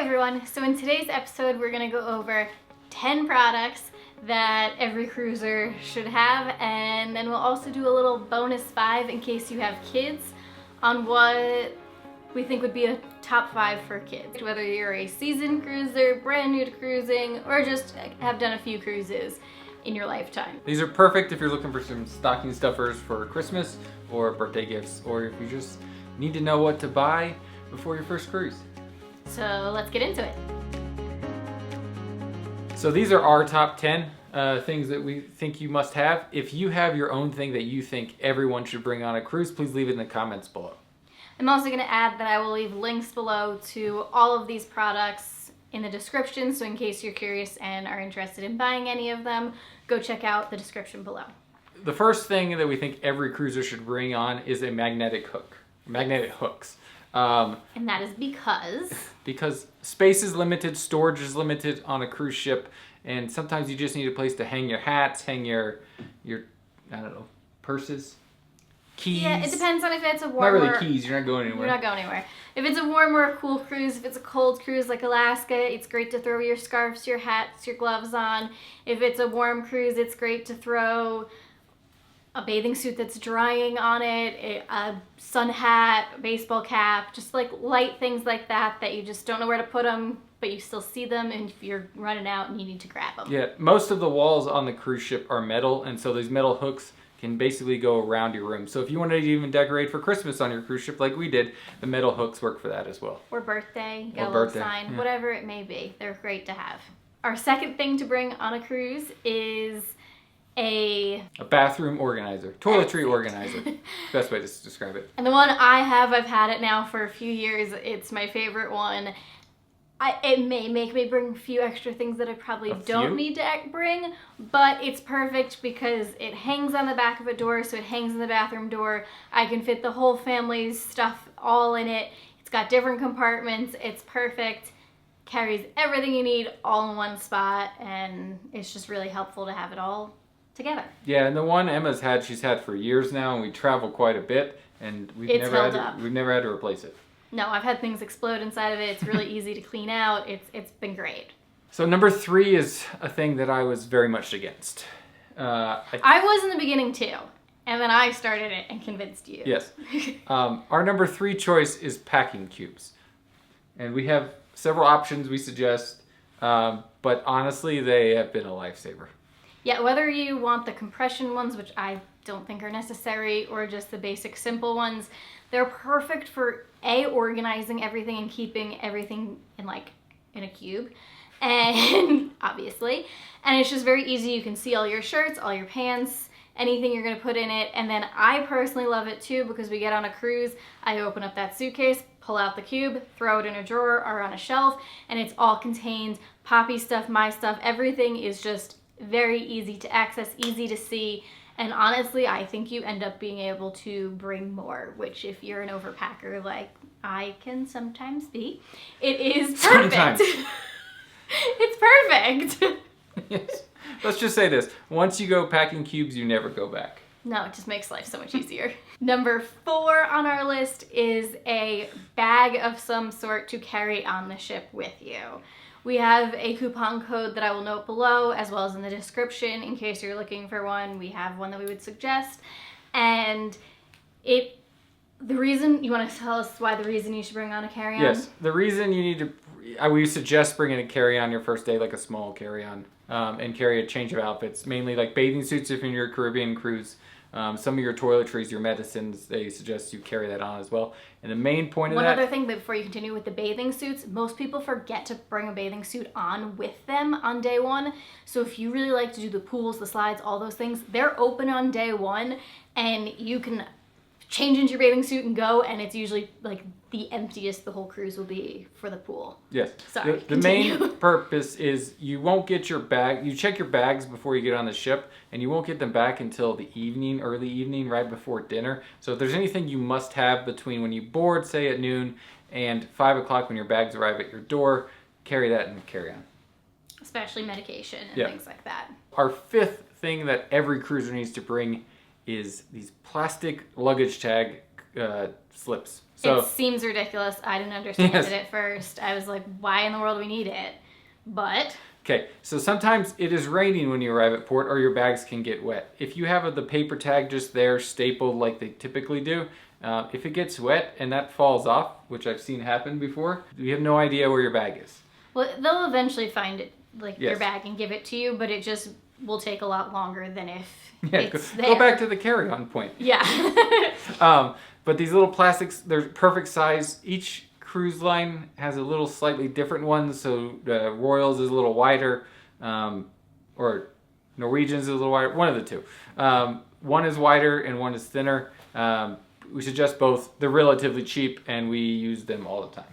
everyone, so in today's episode we're going to go over 10 products that every cruiser should have, and then we'll also do a little bonus 5 in case you have kids on what we think would be a top 5 for kids. Whether you're a seasoned cruiser, brand new to cruising, or just have done a few cruises in your lifetime. These are perfect if you're looking for some stocking stuffers for Christmas or birthday gifts, or if you just need to know what to buy before your first cruise. So let's get into it. So these are our top 10 things that we think you must have. If you have your own thing that you think everyone should bring on a cruise, please leave it in the comments below. I'm also going to add that I will leave links below to all of these products in the description, so in case you're curious and are interested in buying any of them, go check out the description below. The first thing that we think every cruiser should bring on is a magnetic hook. Magnetic hooks. And that is because space is limited, storage is limited on a cruise ship, and sometimes you just need a place to hang your hats, hang your I don't know, purses, keys. Yeah, it depends on if it's a warm Not really keys, you're not going anywhere. You're not going anywhere. If it's a warm or a cool cruise, if it's a cold cruise like Alaska, it's great to throw your scarves, your hats, your gloves on. If it's a warm cruise, it's great to throw a bathing suit that's drying on it, a sun hat, a baseball cap, just like light things like that you just don't know where to put them, but you still see them, and if you're running out and you need to grab them. Yeah, most of the walls on the cruise ship are metal, and so these metal hooks can basically go around your room. So if you wanted to even decorate for Christmas on your cruise ship like we did, the metal hooks work for that as well. Or birthday, get a little sign, whatever it may be. They're great to have. Our second thing to bring on a cruise is a bathroom organizer, toiletry organizer. Best way to describe it. And the one I have, I've had it now for a few years. It's my favorite one. It may make me bring a few extra things that I probably don't need to bring, but it's perfect because it hangs on the back of a door, so it hangs in the bathroom door. I can fit the whole family's stuff all in it. It's got different compartments. It's perfect. Carries everything you need all in one spot, and it's just really helpful to have it all together. Yeah, and the one Emma's had, she's had for years now, and we travel quite a bit, and we've never had to replace it. No, I've had things explode inside of it. It's really easy to clean out. It's been great. So number 3 is a thing that I was very much against. I was in the beginning too, and then I started it and convinced you. Yes. Our number 3 choice is packing cubes, and we have several options we suggest, but honestly, they have been a lifesaver. Yeah, whether you want the compression ones, which I don't think are necessary, or just the basic simple ones, they're perfect for organizing everything and keeping everything in a cube, and obviously, and it's just very easy. You can see all your shirts, all your pants, anything you're gonna put in it. And then I personally love it too, because we get on a cruise, I open up that suitcase, pull out the cube, throw it in a drawer or on a shelf, and it's all contained. Poppy stuff, my stuff, everything is just very easy to access, easy to see, and honestly, I think you end up being able to bring more, which if you're an overpacker like I can sometimes be, it is perfect. It's perfect. Yes. Let's just say this. Once you go packing cubes, you never go back. No, it just makes life so much easier. Number 4 on our list is a bag of some sort to carry on the ship with you. We have a coupon code that I will note below, as well as in the description in case you're looking for one. We have one that we would suggest, and the reason, you want to tell us why the reason you should bring on a carry-on? Yes, the reason you need to, we suggest bringing a carry-on your first day, like a small carry-on, and carry a change of outfits, mainly like bathing suits if you're in your Caribbean cruise. Some of your toiletries, your medicines, they suggest you carry that on as well. And the main point of that... One other thing before you continue with the bathing suits, most people forget to bring a bathing suit on with them on day 1. So if you really like to do the pools, the slides, all those things, they're open on day 1, and you can change into your bathing suit and go, and it's usually like the emptiest the whole cruise will be for the pool. Yes. Sorry. The main purpose is you won't get your bag. You check your bags before you get on the ship, and you won't get them back until the evening, early evening, right before dinner. So if there's anything you must have between when you board, say at noon, and 5 o'clock when your bags arrive at your door, carry that in the carry-on. Especially medication and things like that. Our 5th thing that every cruiser needs to bring is these plastic luggage tag slips. So it seems ridiculous. I didn't understand Yes. it at first. I was like, why in the world do we need it? But okay, so sometimes it is raining when you arrive at port, or your bags can get wet. If you have the paper tag just there stapled like they typically do, if it gets wet and that falls off, which I've seen happen before, you have no idea where your bag is. well, they'll eventually find it, like your Yes. bag, and give it to you. But it just will take a lot longer than if Yeah, it's go there. back to the carry-on point. Yeah. But these little plastics, they're perfect size. Each cruise line has a little slightly different one. So Royals is a little wider, or Norwegian's is a little wider. One of the two. One is wider and one is thinner. We suggest both. They're relatively cheap, and we use them all the time.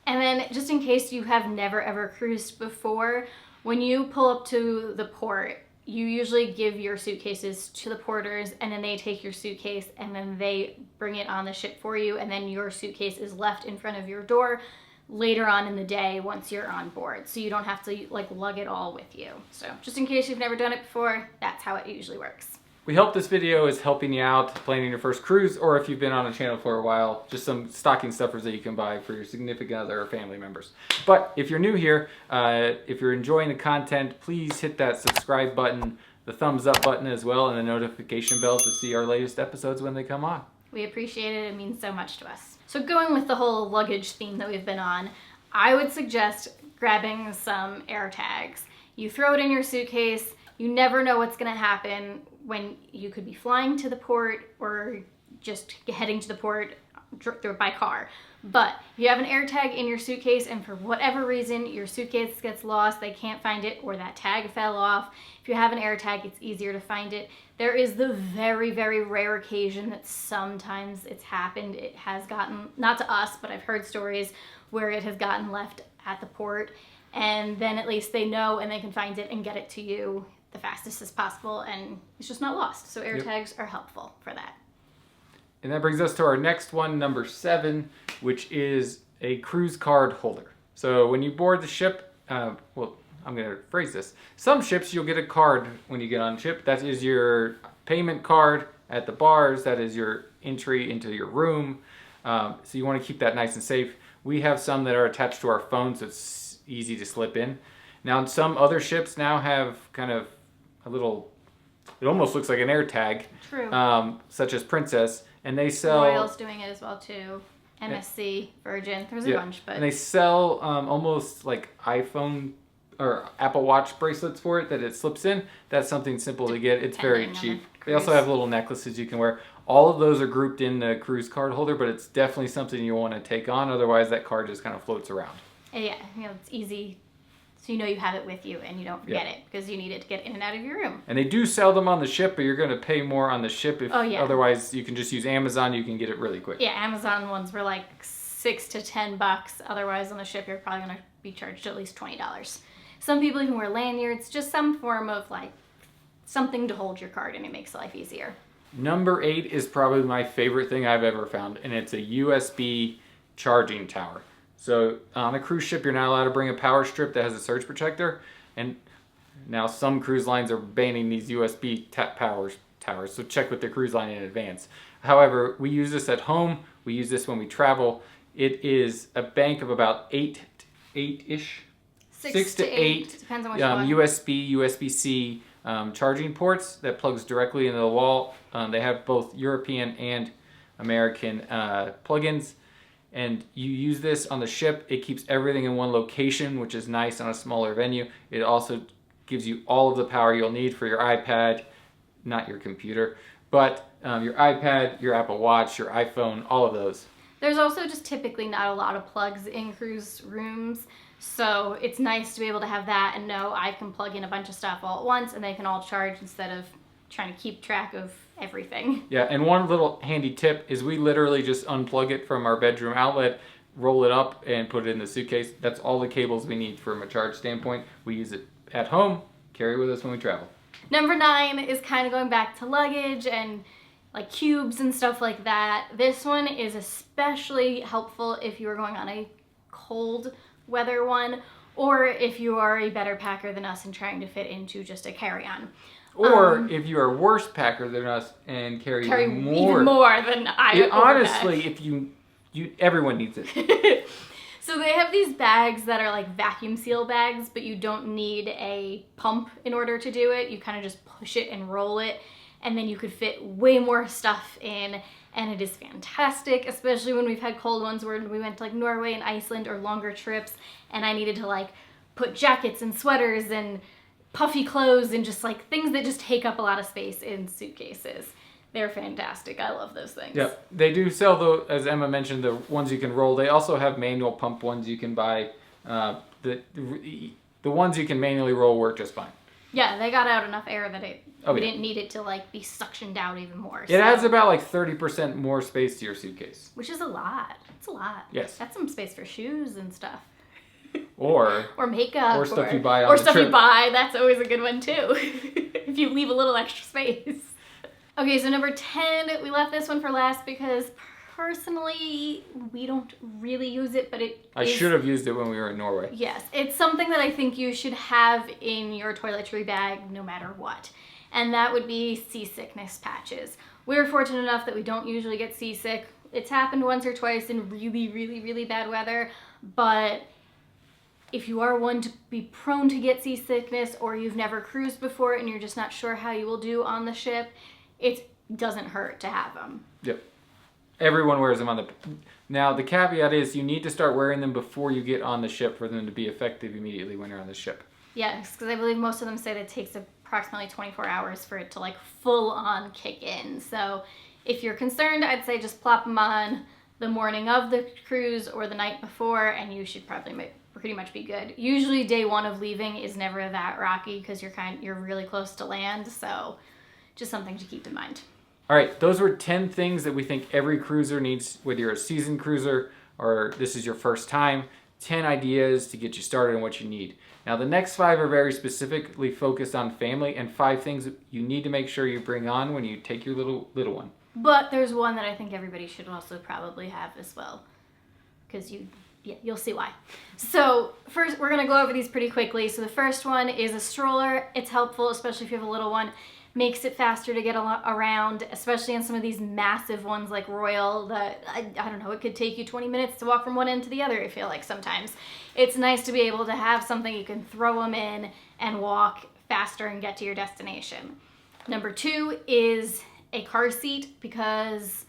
And then, just in case you have never ever cruised before, when you pull up to the port, you usually give your suitcases to the porters, and then they take your suitcase and then they bring it on the ship for you, and then your suitcase is left in front of your door later on in the day once you're on board. So you don't have to like lug it all with you. So just in case you've never done it before, that's how it usually works. We hope this video is helping you out planning your first cruise, or if you've been on a channel for a while, just some stocking stuffers that you can buy for your significant other or family members. But if you're new here, if you're enjoying the content, please hit that subscribe button, the thumbs up button as well, and the notification bell to see our latest episodes when they come on. We appreciate it. It means so much to us. So going with the whole luggage theme that we've been on, I would suggest grabbing some AirTags. You throw it in your suitcase. You never know what's going to happen when you could be flying to the port or just heading to the port by car. But if you have an AirTag in your suitcase and for whatever reason your suitcase gets lost, they can't find it, or that tag fell off, if you have an AirTag, it's easier to find it. There is the very, very rare occasion that sometimes it's happened. It has gotten, not to us, but I've heard stories where it has gotten left at the port, and then at least they know and they can find it and get it to you the fastest as possible, and it's just not lost. So AirTags are helpful for that. And that brings us to our next one, number 7, which is a cruise card holder. So when you board the ship, well, I'm going to phrase this. Some ships, you'll get a card when you get on ship. That is your payment card at the bars. That is your entry into your room. So you want to keep that nice and safe. We have some that are attached to our phone, so it's easy to slip in. Now, some other ships now have kind of a little, it almost looks like an AirTag. True. Such as Princess. And they sell... Royals doing it as well too. MSC, Virgin, there's a bunch, but... And they sell almost like iPhone or Apple Watch bracelets for it that it slips in. That's something simple to get. It's very cheap. They also have little necklaces you can wear. All of those are grouped in the cruise card holder, but it's definitely something you want to take on. Otherwise, that card just kind of floats around. Yeah, it's easy. So you know you have it with you and you don't forget it because you need it to get in and out of your room. And they do sell them on the ship, but you're going to pay more on the ship. If otherwise, you can just use Amazon. You can get it really quick. Yeah, Amazon ones were like $6 to $10. Otherwise, on the ship, you're probably going to be charged at least $20. Some people even wear lanyards, just some form of like something to hold your card, and it makes life easier. Number 8 is probably my favorite thing I've ever found, and it's a USB charging tower. So on a cruise ship, you're not allowed to bring a power strip that has a surge protector. And now some cruise lines are banning these USB power towers, so check with the cruise line in advance. However, we use this at home. We use this when we travel. It is a bank of about 8-ish. 6 to 8 depends on which one. USB, USB-C charging ports that plugs directly into the wall. They have both European and American plugins. And you use this on the ship. It keeps everything in one location, which is nice on a smaller venue. It also gives you all of the power you'll need for your iPad, not your computer, but your iPad, your Apple Watch, your iPhone, all of those. There's also just typically not a lot of plugs in cruise rooms. So it's nice to be able to have that and know I can plug in a bunch of stuff all at once and they can all charge instead of trying to keep track of everything. Yeah, and one little handy tip is we literally just unplug it from our bedroom outlet, roll it up, and put it in the suitcase. That's all the cables we need from a charge standpoint. We use it at home, carry with us when we travel. Number 9 is kind of going back to luggage and like cubes and stuff like that. This one is especially helpful if you are going on a cold weather one, or if you are a better packer than us and trying to fit into just a carry-on. Or if you are a worse packer than us and carry even more than I honestly, if you everyone needs it. So they have these bags that are like vacuum seal bags, but you don't need a pump in order to do it. You kind of just push it and roll it, and then you could fit way more stuff in, and it is fantastic, especially when we've had cold ones where we went to like Norway and Iceland or longer trips, and I needed to like put jackets and sweaters and puffy clothes and just like things that just take up a lot of space in suitcases. They're fantastic. I love those things. Yep. They do sell, though, as Emma mentioned, the ones you can roll. They also have manual pump ones you can buy. The ones you can manually roll work just fine. Yeah, they got out enough air that we didn't need it to like be suctioned out even more. It adds about like 30% more space to your suitcase. Which is a lot. It's a lot. Yes. That's some space for shoes and stuff. Or makeup. Or stuff you buy on Or the stuff trip. you buy. That's always a good one too. If you leave a little extra space. Okay, so number 10, we left this one for last because personally we don't really use it, but I should have used it when we were in Norway. Yes, it's something that I think you should have in your toiletry bag no matter what. And that would be seasickness patches. We're fortunate enough that we don't usually get seasick. It's happened once or twice in really, really, really bad weather, but if you are one to be prone to get seasickness or you've never cruised before and you're just not sure how you will do on the ship, it doesn't hurt to have them. Yep. Everyone wears them on the... Now, the caveat is you need to start wearing them before you get on the ship for them to be effective immediately when you're on the ship. Yes, because I believe most of them say that it takes approximately 24 hours for it to like full on kick in. So if you're concerned, I'd say just plop them on the morning of the cruise or the night before and you should probably pretty much be good. Usually day one of leaving is never that rocky because you're really close to land, so just something to keep in mind. All right, those were 10 things that we think every cruiser needs, whether you're a seasoned cruiser or this is your first time. 10 ideas to get you started on what you need. Now the next 5 are very specifically focused on family and 5 things that you need to make sure you bring on when you take your little one. But there's one that I think everybody should also probably have as well, because you'll see why. So first, we're gonna go over these pretty quickly. So the first one is a stroller. It's helpful, especially if you have a little one. Makes it faster to get around, especially on some of these massive ones like Royal that, I don't know, it could take you 20 minutes to walk from one end to the other, I feel like sometimes. It's nice to be able to have something you can throw them in and walk faster and get to your destination. Number 2 is a car seat, because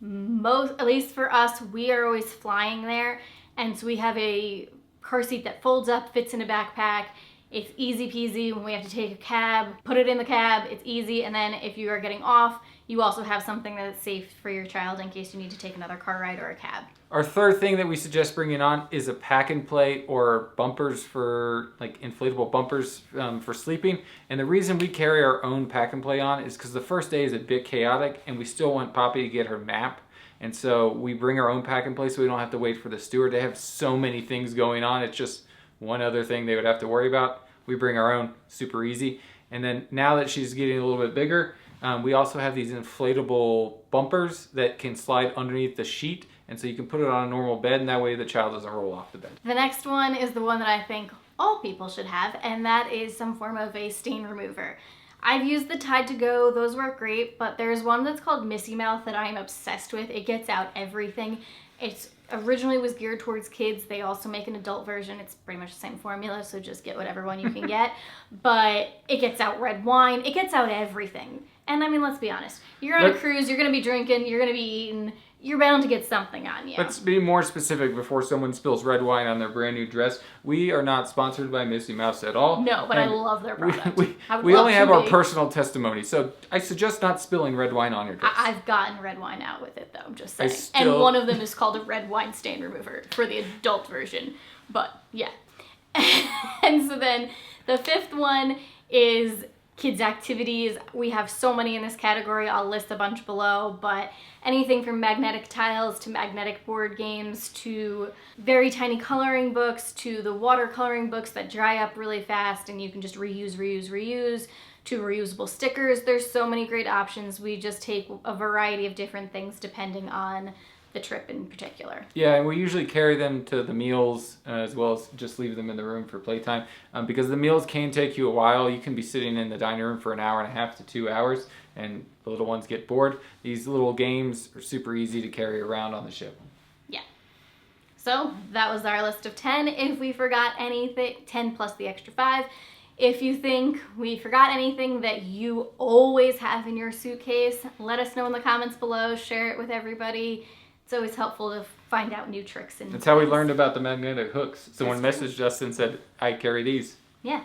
at least for us, we are always flying there, and so we have a car seat that folds up, fits in a backpack. It's easy peasy when we have to take a cab, put it in the cab, it's easy, and then if you are getting off, you also have something that's safe for your child in case you need to take another car ride or a cab. Our third thing that we suggest bringing on is a pack and play or bumpers for, like inflatable bumpers for sleeping. And the reason we carry our own pack and play on is because the first day is a bit chaotic and we still want Poppy to get her nap. And so we bring our own pack and play so we don't have to wait for the steward. They have so many things going on. It's just one other thing they would have to worry about. We bring our own, super easy. And then now that she's getting a little bit bigger, we also have these inflatable bumpers that can slide underneath the sheet. And so you can put it on a normal bed, and that way the child doesn't roll off the bed. The next one is the one that I think all people should have, and that is some form of a stain remover. I've used the Tide to Go, those work great, but there's one that's called Missy Mouth that I'm obsessed with. It gets out everything. It originally was geared towards kids. They also make an adult version. It's pretty much the same formula, so just get whatever one you can get. But it gets out red wine. It gets out everything. And I mean, let's be honest. You're on a cruise, you're going to be drinking, you're going to be eating. You're bound to get something on you. Let's be more specific before someone spills red wine on their brand new dress. We are not sponsored by Missy Mouse at all. No, but I love their product. We only have our personal testimony, so I suggest not spilling red wine on your dress. I've gotten red wine out with it, though, I'm just saying. And one of them is called a red wine stain remover for the adult version. But, yeah. And so then the fifth one is kids' activities. We have so many in this category. I'll list a bunch below, but anything from magnetic tiles to magnetic board games to very tiny coloring books to the watercoloring books that dry up really fast and you can just reuse to reusable stickers. There's so many great options. We just take a variety of different things depending on the trip in particular. Yeah, and we usually carry them to the meals as well as just leave them in the room for playtime because the meals can take you a while. You can be sitting in the dining room for an hour and a half to 2 hours, and the little ones get bored. These little games are super easy to carry around on the ship. Yeah. So that was our list of 10. If we forgot anything, 10 plus the extra 5. If you think we forgot anything that you always have in your suitcase, let us know in the comments below. Share it with everybody. It's always helpful to find out new tricks. That's how we learned about the magnetic hooks. Someone That's messaged us and said, I carry these. Yeah.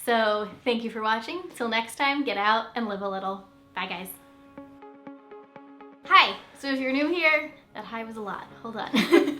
So thank you for watching. Till next time, get out and live a little. Bye, guys. Hi. So if you're new here, that hi was a lot. Hold on.